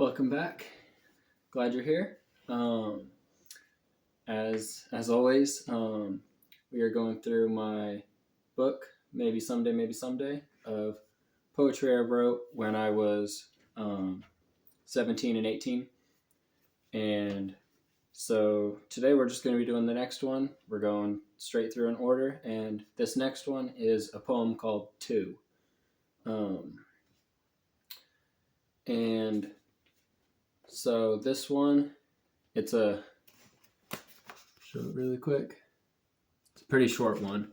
Welcome back. Glad you're here. As always, we are going through my book, maybe someday, of poetry I wrote when I was 17 and 18. And so today we're just going to be doing the next one. We're going straight through in order, and this next one is a poem called Two. And so this one, it's a show it really quick. It's a pretty short one.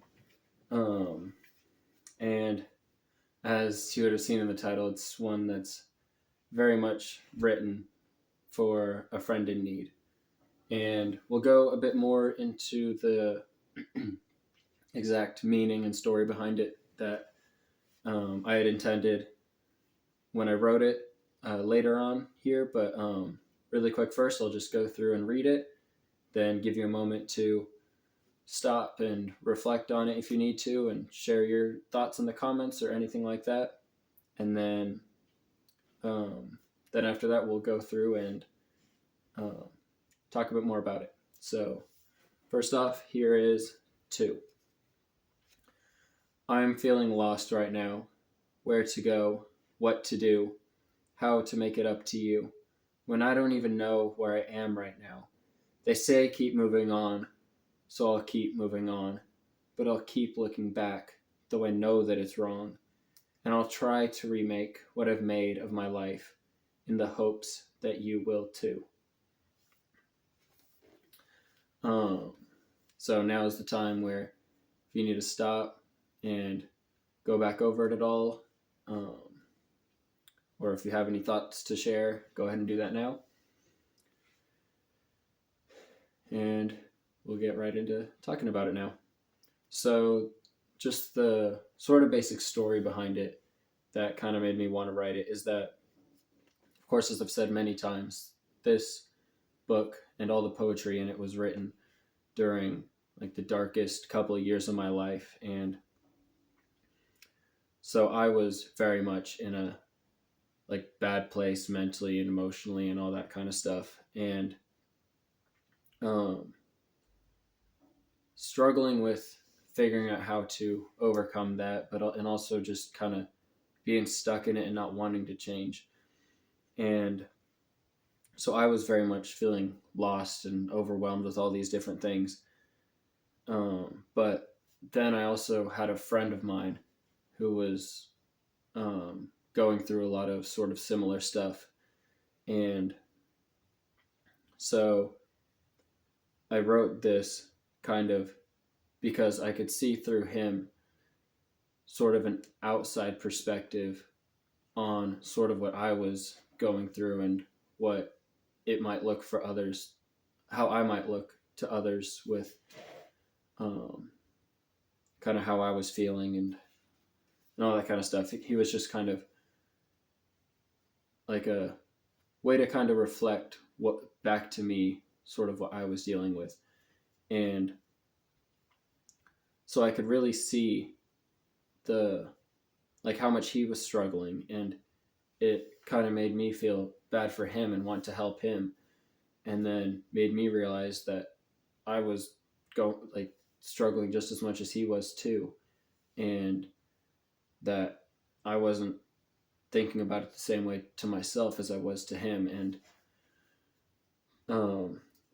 And as you would have seen in the title, it's one that's very much written for a friend in need. And we'll go a bit more into the exact meaning and story behind it that I had intended when I wrote it later on here. But really quick first, I'll just go through and read it, then give you a moment to stop and reflect on it if you need to, and share your thoughts in the comments or anything like that. And then after that, we'll go through and talk a bit more about it. So first off, here is Two. I'm feeling lost right now. Where to go, what to do, how to make it up to you, when I don't even know where I am right now. They say keep moving on, so I'll keep moving on, but I'll keep looking back, though I know that it's wrong, and I'll try to remake what I've made of my life in the hopes that you will too. So now is the time where if you need to stop and go back over it at all, or if you have any thoughts to share, go ahead and do that now. And we'll get right into talking about it now. So just the sort of basic story behind it that kind of made me want to write it is that, of course, as I've said many times, this book and all the poetry in it was written during like the darkest couple of years of my life. And so I was very much in a like bad place mentally and emotionally and all that kind of stuff. And struggling with figuring out how to overcome that, and also just kind of being stuck in it and not wanting to change. And so I was very much feeling lost and overwhelmed with all these different things. But then I also had a friend of mine who was going through a lot of sort of similar stuff. And so I wrote this kind of because I could see through him sort of an outside perspective on sort of what I was going through and what it might look for others, how I might look to others with kind of how I was feeling and all that kind of stuff. He was just kind of like a way to kind of reflect what back to me, sort of what I was dealing with. And so I could really see the like how much he was struggling, and it kind of made me feel bad for him and want to help him, and then made me realize that I was struggling just as much as he was too, and that I wasn't thinking about it the same way to myself as I was to him. And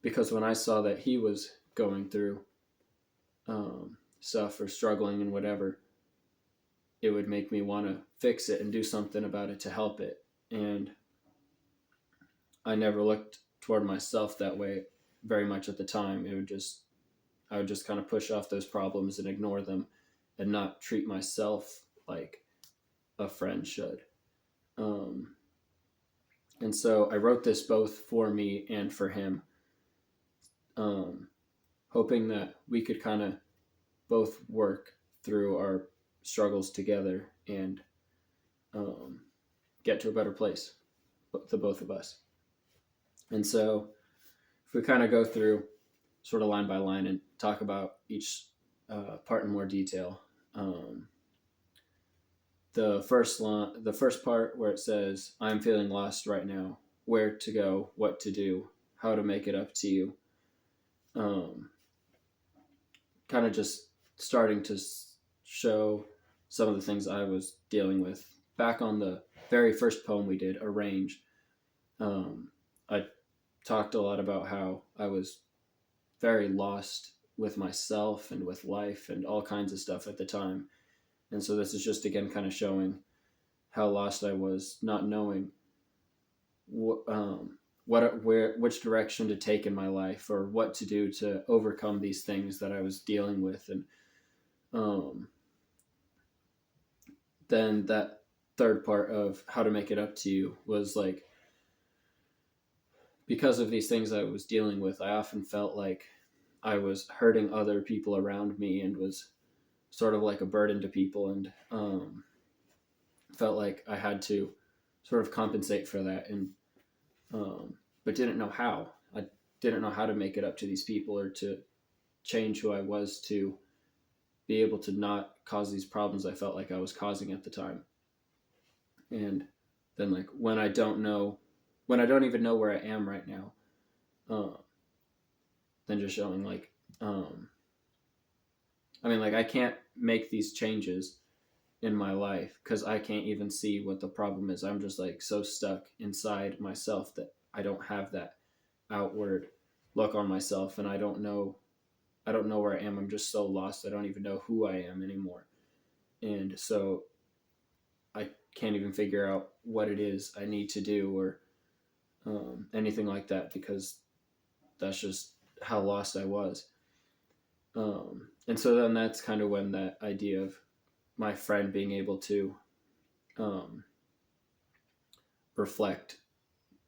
because when I saw that he was going through stuff or struggling and whatever, it would make me want to fix it and do something about it to help it. And I never looked toward myself that way very much at the time. I would just kind of push off those problems and ignore them and not treat myself like a friend should. And so I wrote this both for me and for him, hoping that we could kind of both work through our struggles together and get to a better place, the both of us. And so if we kind of go through sort of line by line and talk about each part in more detail. The first part where it says, I'm feeling lost right now. where to go, what to do, how to make it up to you. Um, Kind of just starting to show some of the things I was dealing with. Back on the very first poem we did, Arrange, I talked a lot about how I was very lost with myself and with life and all kinds of stuff at the time. And so this is just again kind of showing how lost I was, not knowing which direction to take in my life or what to do to overcome these things that I was dealing with. And um, then that third part of how to make it up to you was like, because of these things I was dealing with, I often felt like I was hurting other people around me and was sort of like a burden to people, and felt like I had to sort of compensate for that, and but didn't know how. I didn't know how to make it up to these people or to change who I was to be able to not cause these problems I felt like I was causing at the time. And then like when I don't even know where I am right now, uh, then just showing like, um, I mean, like I can't make these changes in my life because I can't even see what the problem is. I'm just like so stuck inside myself that I don't have that outward look on myself, and I don't know where I am. I'm just so lost. I don't even know who I am anymore. And so I can't even figure out what it is I need to do or anything like that because that's just how lost I was. And so then that's kind of when that idea of my friend being able to um, reflect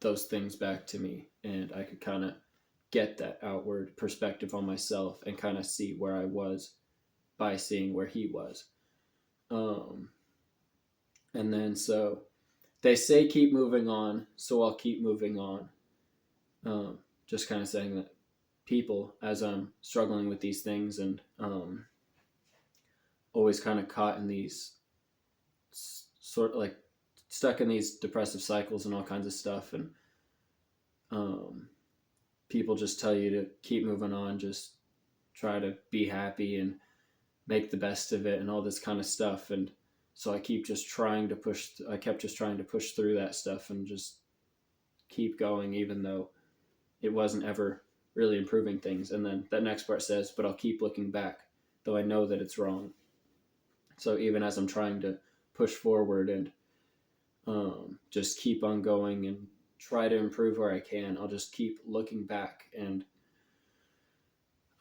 those things back to me, and I could kind of get that outward perspective on myself and kind of see where I was by seeing where he was. Um, and then so they say keep moving on, so I'll keep moving on. Just kind of saying that people, as I'm struggling with these things and always kind of caught in these sort of like stuck in these depressive cycles and all kinds of stuff, and um, people just tell you to keep moving on, just try to be happy and make the best of it and all this kind of stuff. And so I kept just trying to push through that stuff and just keep going, even though it wasn't ever really improving things. And then that next part says, but I'll keep looking back, though I know that it's wrong. So even as I'm trying to push forward and just keep on going and try to improve where I can, I'll just keep looking back and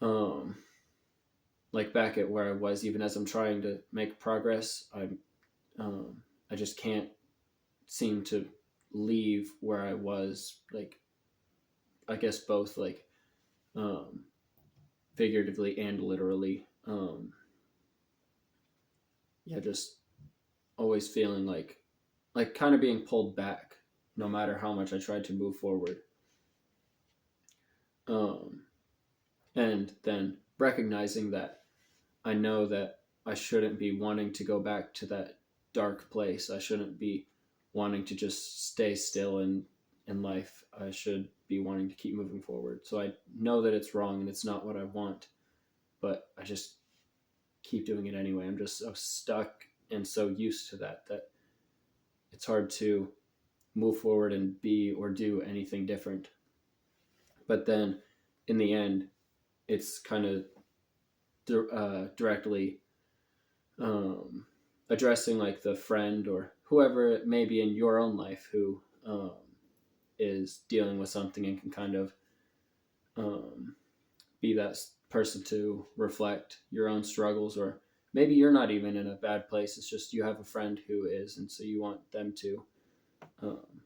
um, like back at where I was, even as I'm trying to make progress. I just can't seem to leave where I was. Like I guess both like um, figuratively and literally. Yeah, just always feeling like kind of being pulled back, no matter how much I tried to move forward. Um, and then recognizing that I know that I shouldn't be wanting to go back to that dark place. I shouldn't be wanting to just stay still in life. I should be wanting to keep moving forward. So I know that it's wrong and it's not what I want, but I just keep doing it anyway. I'm just so stuck and so used to that it's hard to move forward and be or do anything different. But then in the end, it's kind of directly um, addressing like the friend or whoever it may be in your own life who is dealing with something and can kind of um, be that person to reflect your own struggles, or maybe you're not even in a bad place, it's just you have a friend who is, and so you want them to um,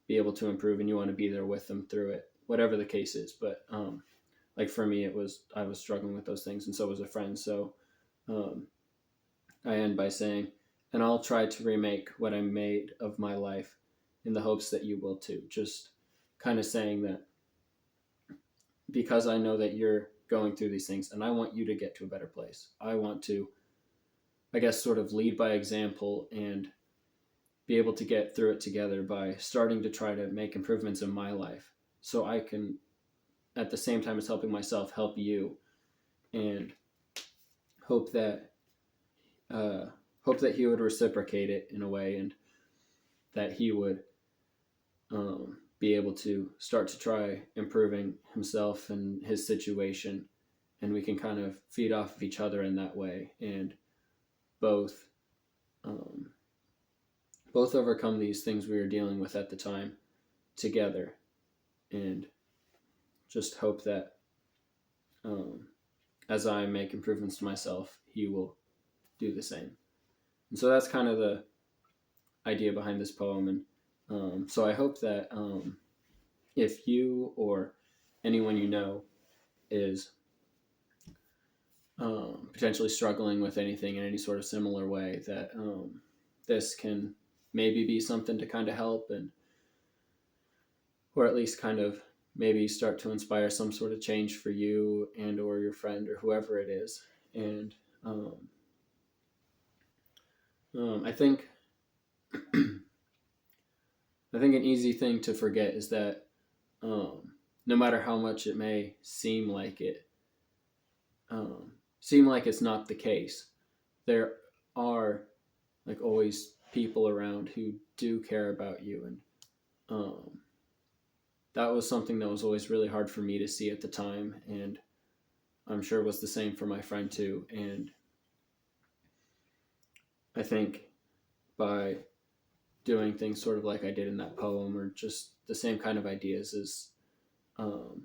be able to improve and you want to be there with them through it, whatever the case is. But like for me, I was struggling with those things and so was a friend. So um, I end by saying, and I'll try to remake what I made of my life in the hopes that you will too. Just kind of saying that because I know that you're going through these things and I want you to get to a better place. I want to, I guess, sort of lead by example and be able to get through it together by starting to try to make improvements in my life, so I can, at the same time as helping myself, help you, and hope that uh, hope that he would reciprocate it in a way, and that he would be able to start to try improving himself and his situation, and we can kind of feed off of each other in that way, and both um, both overcome these things we were dealing with at the time together, and just hope that um, as I make improvements to myself, he will do the same. And so that's kind of the idea behind this poem. And so I hope that if you or anyone you know is potentially struggling with anything in any sort of similar way, that this can maybe be something to kind of help, and or at least kind of maybe start to inspire some sort of change for you and or your friend or whoever it is. And um, I think I think an easy thing to forget is that no matter how much it may um, seem like it's not the case, there are like always people around who do care about you, and um, that was something that was always really hard for me to see at the time, and I'm sure it was the same for my friend too. And I think by doing things sort of like I did in that poem, or just the same kind of ideas, is um,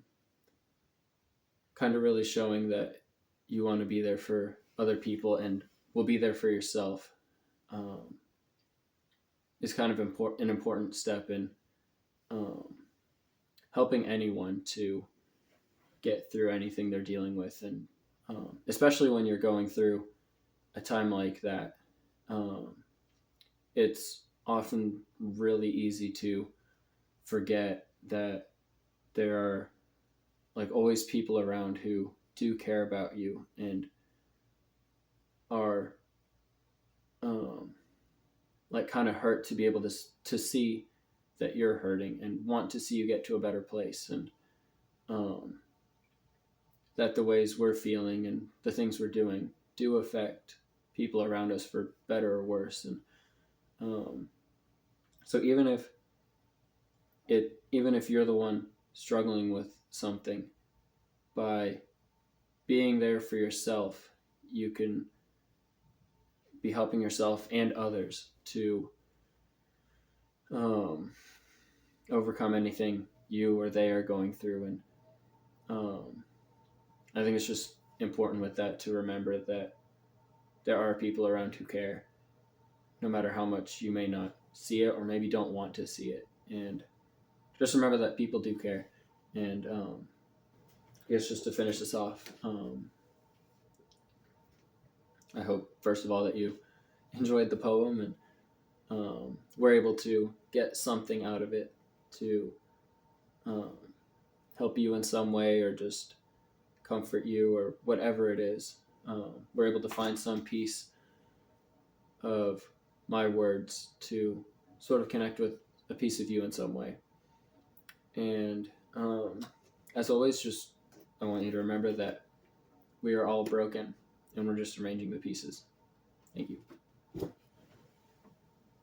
kind of really showing that you want to be there for other people and will be there for yourself, um, is kind of an important step in um, helping anyone to get through anything they're dealing with. And especially when you're going through a time like that, um, it's often really easy to forget that there are like always people around who do care about you and are um, like kind of hurt to be able to see that you're hurting and want to see you get to a better place, and um, that the ways we're feeling and the things we're doing do affect people around us for better or worse. And um, so even if you're the one struggling with something, by being there for yourself, you can be helping yourself and others to um, overcome anything you or they are going through. And um, I think it's just important with that to remember that there are people around who care, no matter how much you may not see it or maybe don't want to see it. And just remember that people do care. And I guess just to finish this off, I hope, first of all, that you enjoyed the poem and were able to get something out of it to um, help you in some way, or just comfort you, or whatever it is. We're able to find some piece of my words to sort of connect with a piece of you in some way. And as always, just I want you to remember that we are all broken and we're just arranging the pieces. Thank you.